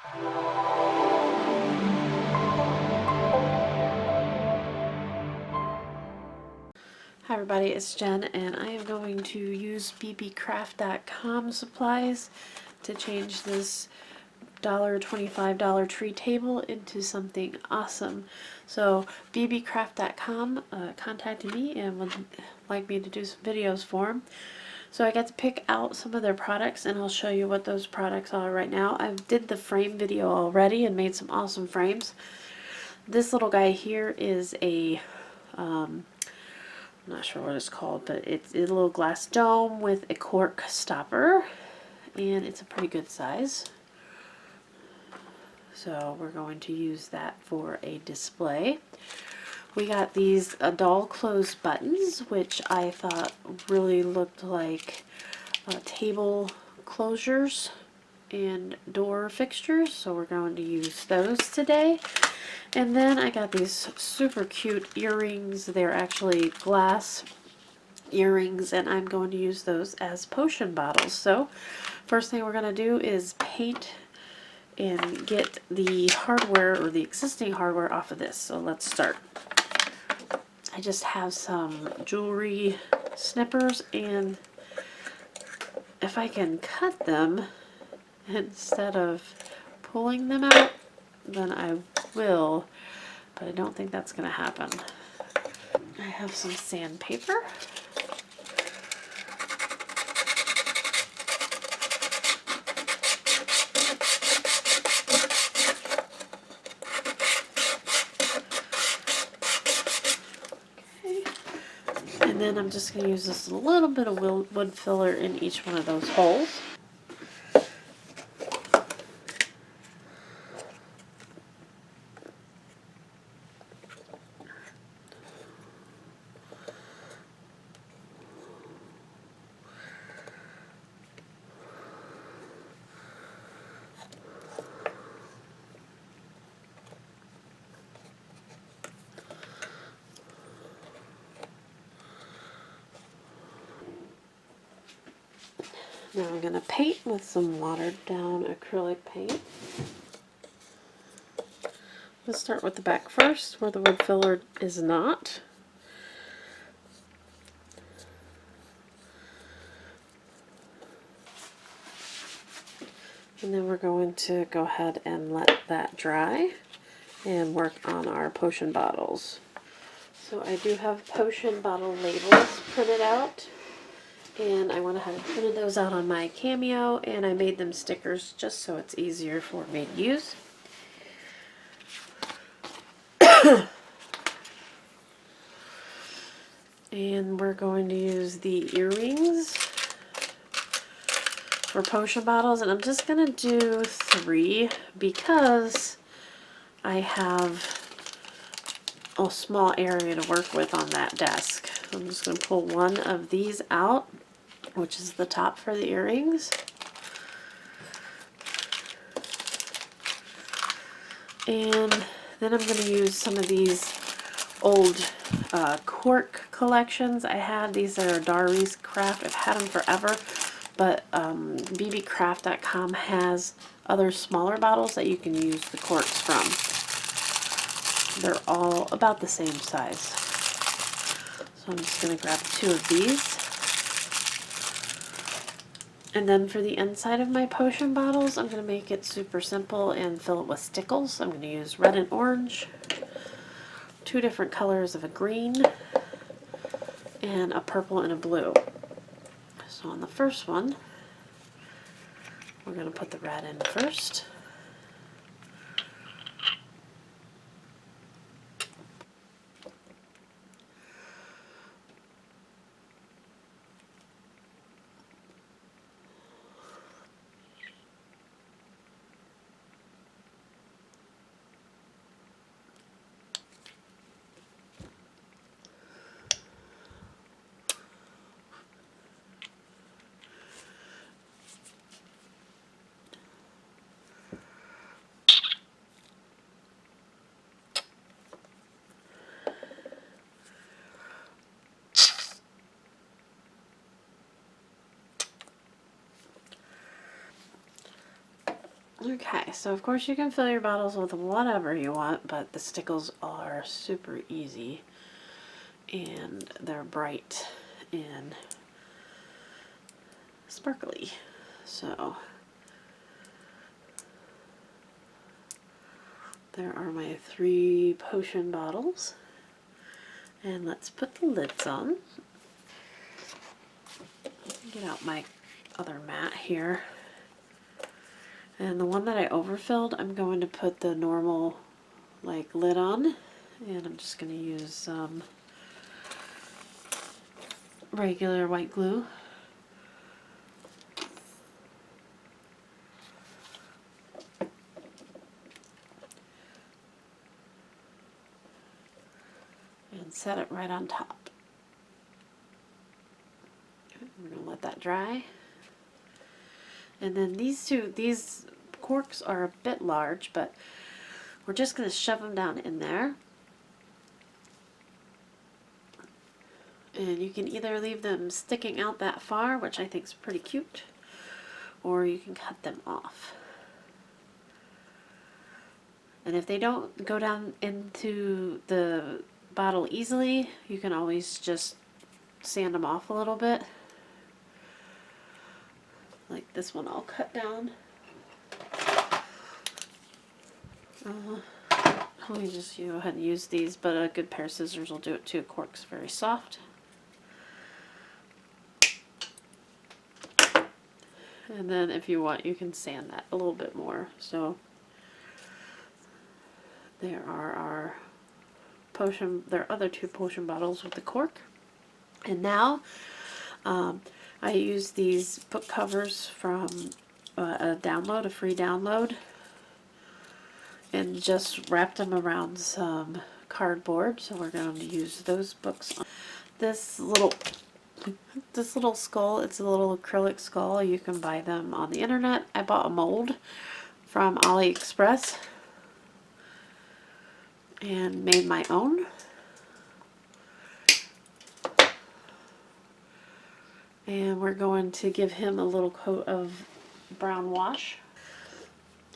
Hi everybody, it's Jen, and I am going to use Beebeecraft.com supplies to change this $25 tree table into something awesome. So Beebeecraft.com contacted me and would like me to do some videos for them. So I got to pick out some of their products, and I'll show you what those products are right now. I did the frame video already and made some awesome frames. This little guy here is a I'm not sure what it's called, but it's a little glass dome with a cork stopper, and it's a pretty good size. So we're going to use that for a display. We got these doll closed buttons, which I thought really looked like table closures and door fixtures, so we're going to use those today. And then I got these super cute earrings. They're actually glass earrings, and I'm going to use those as potion bottles. So first thing we're going to do is paint and get the hardware, or the existing hardware, off of this. So let's start. I just have some jewelry snippers, and if I can cut them instead of pulling them out, then I will, but I don't think that's going to happen. I have some sandpaper. And then I'm just going to use this little bit of wood filler in each one of those holes. Now I'm going to paint with some watered down acrylic paint. Let's start with the back first, where the wood filler is not. And then we're going to go ahead and let that dry and work on our potion bottles. So I do have potion bottle labels printed out, and I went ahead and printed those out on my Cameo, and I made them stickers just so it's easier for me to use. And we're going to use the earrings for potion bottles, and I'm just going to do 3 because I have a small area to work with on that desk. I'm just going to pull one of these out, which is the top for the earrings. And then I'm going to use some of these old cork collections I had. These are Dari's Craft. I've had them forever, but Beebeecraft.com has other smaller bottles that you can use the corks from. They're all about the same size. So I'm just going to grab 2 of these. And then for the inside of my potion bottles, I'm going to make it super simple and fill it with stickles. I'm going to use red and orange, 2 different colors of a green, and a purple and a blue. So on the first one, we're going to put the red in first. Okay, so of course you can fill your bottles with whatever you want, but the stickles are super easy and they're bright and sparkly. So there are my 3 potion bottles, and let's put the lids on. Get out my other mat here. And the one that I overfilled, I'm going to put the normal like lid on, and I'm just going to use some regular white glue. And set it right on top. Okay, we're going to let that dry. And then these corks are a bit large, but we're just going to shove them down in there. And you can either leave them sticking out that far, which I think is pretty cute, or you can cut them off. And if they don't go down into the bottle easily, you can always just sand them off a little bit. Like this one I'll cut down. Let me just go ahead and use these, but a good pair of scissors will do it too. Cork's very soft. And then if you want, you can sand that a little bit more. So there are our there are other 2 potion bottles with the cork. And now I use these book covers from a free download, and just wrapped them around some cardboard. So we're going to use those books. This little skull, it's a little acrylic skull. You can buy them on the internet. I bought a mold from AliExpress and made my own. And we're going to give him a little coat of brown wash.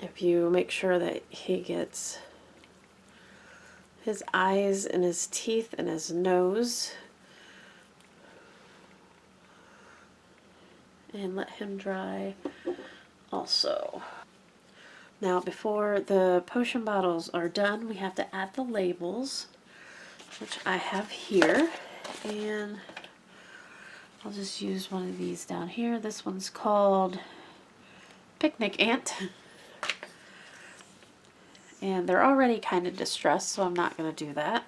If you make sure that he gets his eyes and his teeth and his nose, and let him dry also. Now before the potion bottles are done, we have to add the labels, which I have here, and I'll just use one of these down here. This one's called Picnic Ant. And they're already kind of distressed, so I'm not going to do that.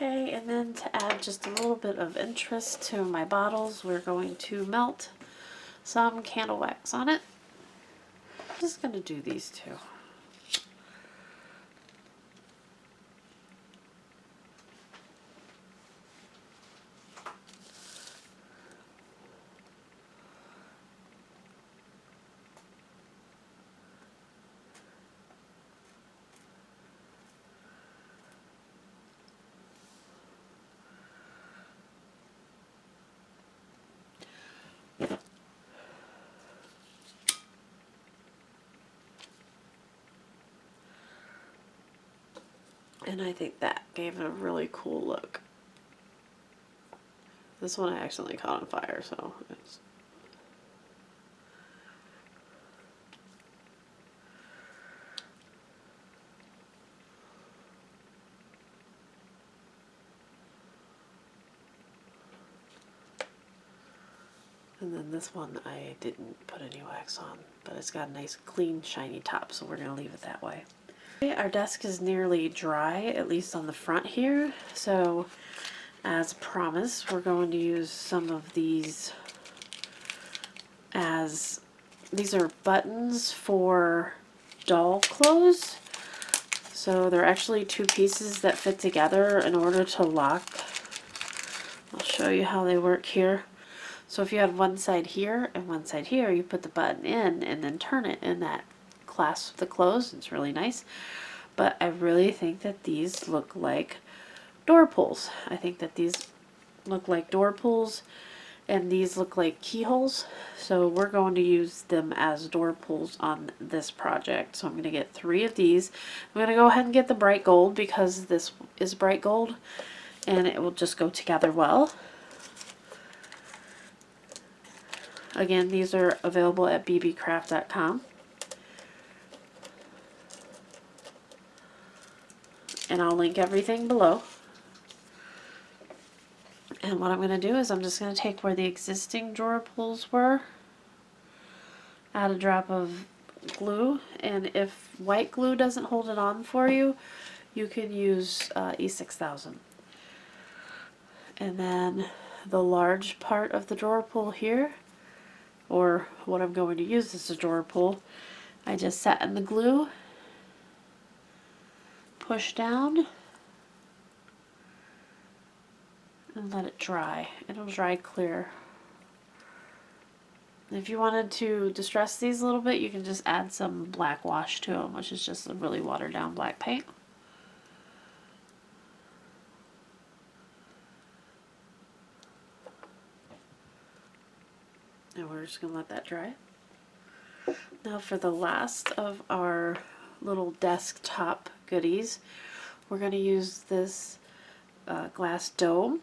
Okay, and then to add just a little bit of interest to my bottles, we're going to melt some candle wax on it. I'm just going to do these 2. And I think that gave it a really cool look. This one I accidentally caught on fire, so it's... And then this one I didn't put any wax on, but it's got a nice clean shiny top, so we're going to leave it that way. Okay, our desk is nearly dry, at least on the front here, so as promised we're going to use some of these as, these are buttons for doll clothes. So they're actually two pieces that fit together in order to lock. I'll show you how they work here. So if you had one side here and one side here, you put the button in and then turn it, and that clasps the clothes. It's really nice. But I really think that these look like door pulls. I think that these look like door pulls, and these look like keyholes. So we're going to use them as door pulls on this project. So I'm going to get 3 of these. I'm going to go ahead and get the bright gold because this is bright gold and it will just go together well. Again, these are available at beebeecraft.com. And I'll link everything below. And what I'm going to do is I'm just going to take where the existing drawer pulls were, add a drop of glue, and if white glue doesn't hold it on for you, you can use E6000. And then the large part of the drawer pull here, or what I'm going to use as a drawer pull, I just set in the glue, push down, and let it dry. It'll dry clear. If you wanted to distress these a little bit, you can just add some black wash to them, which is just a really watered down black paint. And we're just going to let that dry. Now for the last of our little desktop goodies, we're going to use this glass dome.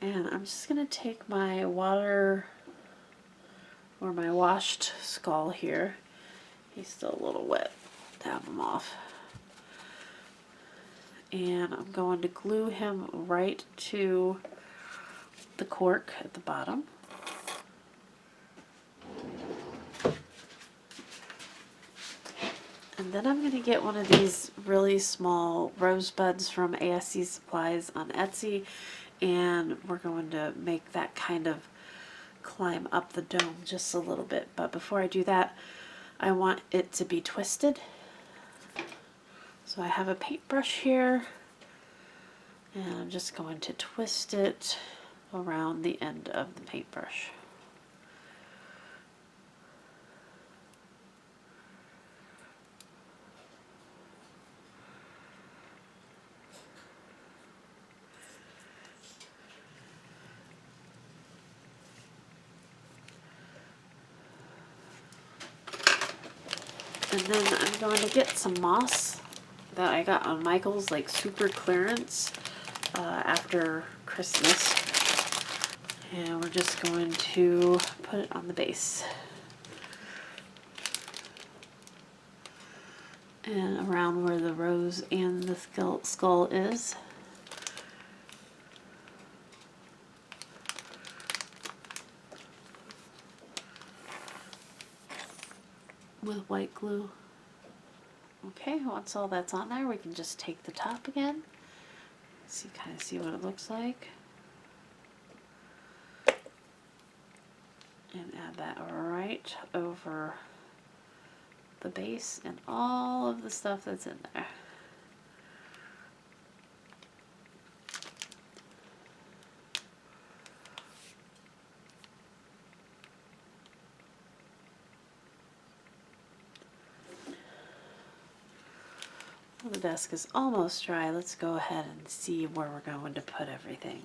And I'm just going to take my water or my washed skull here. He's still a little wet. Dab him off. And I'm going to glue him right to the cork at the bottom. And then I'm going to get one of these really small rosebuds from ASC Supplies on Etsy, and we're going to make that kind of climb up the dome just a little bit. But before I do that, I want it to be twisted. So I have a paintbrush here, and I'm just going to twist it around the end of the paintbrush. And then I'm going to get some moss that I got on Michael's, like super clearance after Christmas. And we're just going to put it on the base. And around where the rose and the skull is. With white glue. Okay, once all that's on there, we can just take the top again. Kind of see what it looks like. And add that right over the base and all of the stuff that's in there. The desk is almost dry. Let's go ahead and see where we're going to put everything.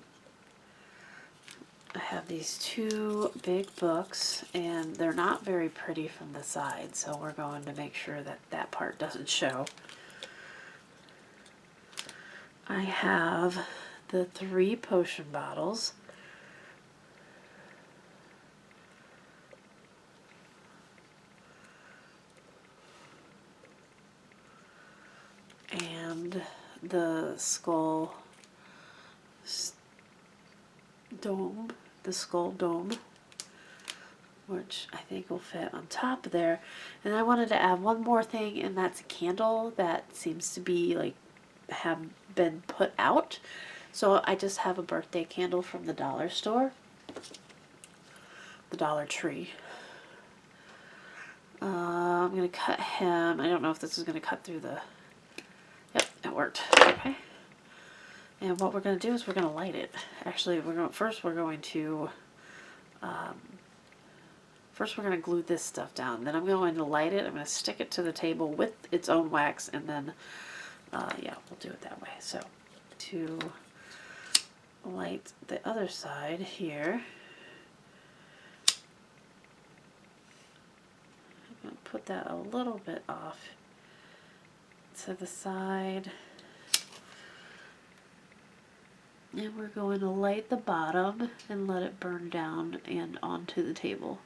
I have these 2 big books, and they're not very pretty from the side, so we're going to make sure that that part doesn't show. I have the 3 potion bottles. And the skull dome, which I think will fit on top of there. And I wanted to add one more thing, and that's a candle that seems to be like have been put out. So I just have a birthday candle from the dollar store, the Dollar Tree. I'm going to cut him. I don't know if this is going to cut through the... Yep, it worked. Okay. And what we're going to do is we're going to light it. Actually, first we're going to glue this stuff down. Then I'm going to light it. I'm going to stick it to the table with its own wax, and then, yeah, we'll do it that way. So, to light the other side here, I'm going to put that a little bit off to the side. And we're going to light the bottom and let it burn down and onto the table.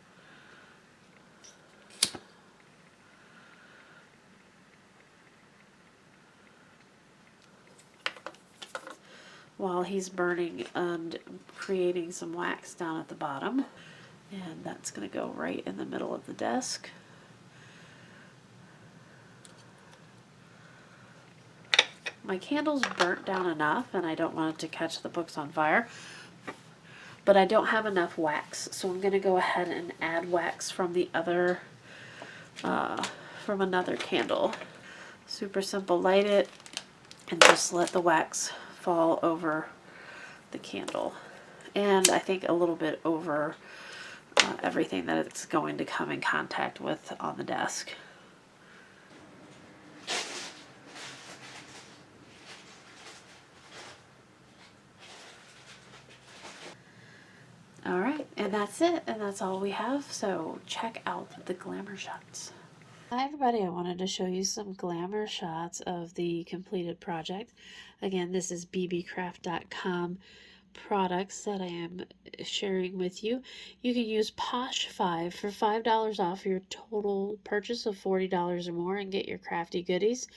While he's burning and creating some wax down at the bottom. And that's going to go right in the middle of the desk. My candle's burnt down enough, and I don't want it to catch the books on fire, but I don't have enough wax, so I'm going to go ahead and add wax from the other, from another candle. Super simple. Light it and just let the wax fall over the candle, and I think a little bit over everything that it's going to come in contact with on the desk. Alright, and that's it, and that's all we have, so check out the glamour shots. Hi everybody, I wanted to show you some glamour shots of the completed project. Again, this is Beebeecraft.com products that I am sharing with you. You can use Posh5 for $5 off your total purchase of $40 or more and get your crafty goodies.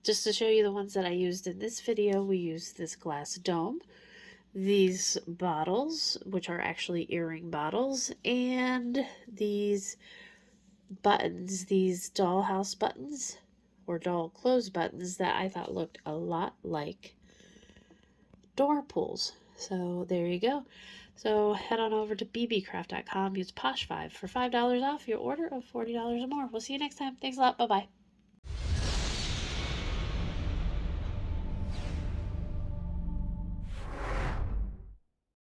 Just to show you the ones that I used in this video, we used this glass dome, these bottles, which are actually earring bottles, and these buttons, these dollhouse buttons or doll close buttons that I thought looked a lot like door pulls. So there you go. So head on over to Beebeecraft.com, use Posh5 for $5 off your order of $40 or more. We'll see you next time. Thanks a lot. Bye-bye.